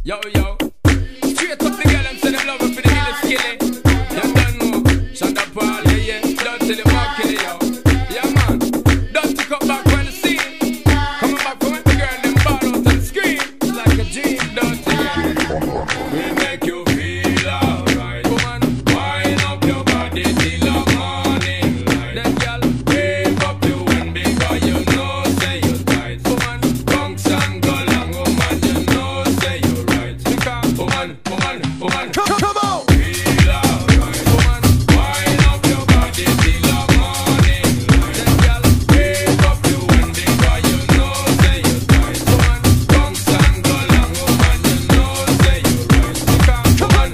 Yo, yo. Straight up the girl and say them love her for the hill skilly. You don't know. Shonda Paul, yeah, yeah. Don't tell them how kill it, yo. Yeah, man. Don't take up back when the scene. Coming back from when the girl them ball out on the screen. It's like a dream, don't you? We make you feel alright. Come on. Wind up your body till the morning light. Then, girl, wave up the wind because you know say you're tight. Come on. Bunks and go long, woman, you know say you're right. Because, woman, come on. Feel alright. Woman, wind up your body till the morning light. Then, girl, wave up the wind because you know say you're tight. Woman, bunks and go long, woman, you know say you're right. Because, woman,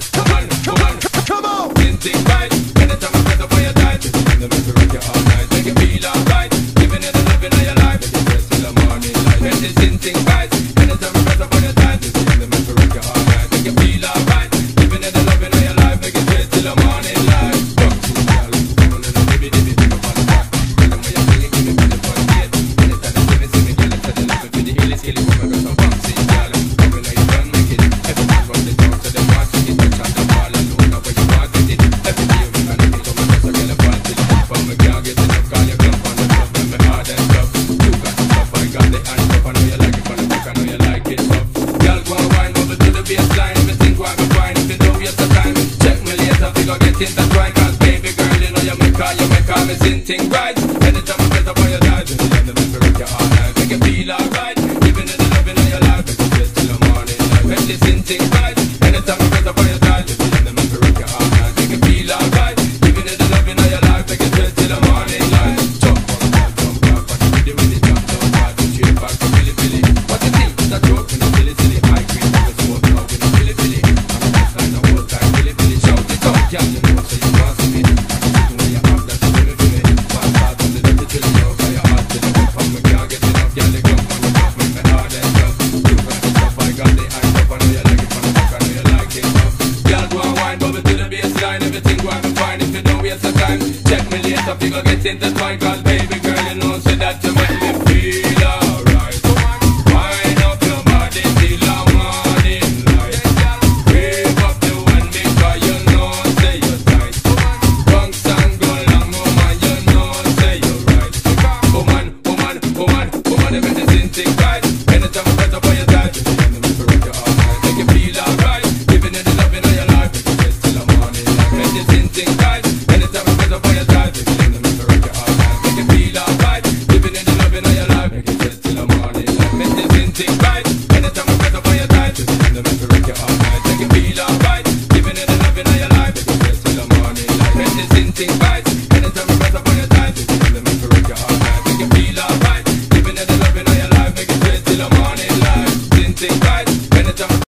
come on. Think right, anytime I press up on your tight, and the make you rock you all night, make you feel alright. Giving you the loving of your life, make you press till the morning light. Make this think right, anytime I press up on your tight, and the make you rock you all night, make you feel alright. Giving you the loving of your life, make you press till the morning light. Come to girl, come on and baby, take up on the back. Tell them what you're feeling, give me for the fun, yeah. Anytime they see me, girl, I tell them love it for the hilly skilly. Come and go some bouncy, girl. Come and know you done make it. Everyone from the top to the bottom, you touch on the ball and look up where you want it. Every day we can make up my best, I get a ball till the top. Me can't get enough, call you clump on the top, make me hard and tough. You got the stuff, I got the hand up. I know you like it from the back, I know you like it tough. Girl, go and wind over to the baseline. If you think why me fine, if you don't waste the time, check me later, we gon' get intertwined. Cause baby girl, you know you make all me think right. Anytime I press up on your dive, you know you make me rock you all night, make you feel alright. Giving you the loving of your life, make you press till the morning light. Make this think right. Anytime I press up on your dive, you know you make me rock you all night, make you feel alright. Giving you the loving of your life, make you press till the morning light. Jump up, jump up, and you with it, jump down, hard to straight back to Philly Philly. What you think is a joke, you know, silly silly. High green, you know, smoke now, you know, Philly Philly. I'm a best line, the whole time, Philly Philly. Shout it out, girl, you know, so you want to me. I can see when you have that, you feel me. One start on the dirty till you know, fire hard till you come. Me can't get enough, girl, they come on the top, make me hard and tough. You got the stuff, I got the hand up, I know you like it from the back, I know you like it tough. Girl, go and wind, bubble to the baseline. Everything go and be fine if you don't waste the time. Check me later, we gon' get intertwined. Cause baby girl, you know, say that you make me feel alright. Wind up your body till the morning light. Wave up the wind because you know say you're tight. Bunks and go long, woman, you know say you're right. Woman, if it's think right. Anytime I press up on your tight, you know make me rock you all night, make you feel alright. Giving you the loving of your life, make you press till the morning light. Make this think right. Anytime I press up on your tight, you know make me rock you all night, make you feel alright. Giving you the loving of your life, make you press till the morning light. Make this think right. Anytime I press up on your tight, you know make me rock you all night, make you feel alright. Giving you the loving of your life, make you press till the morning light. Make this think right.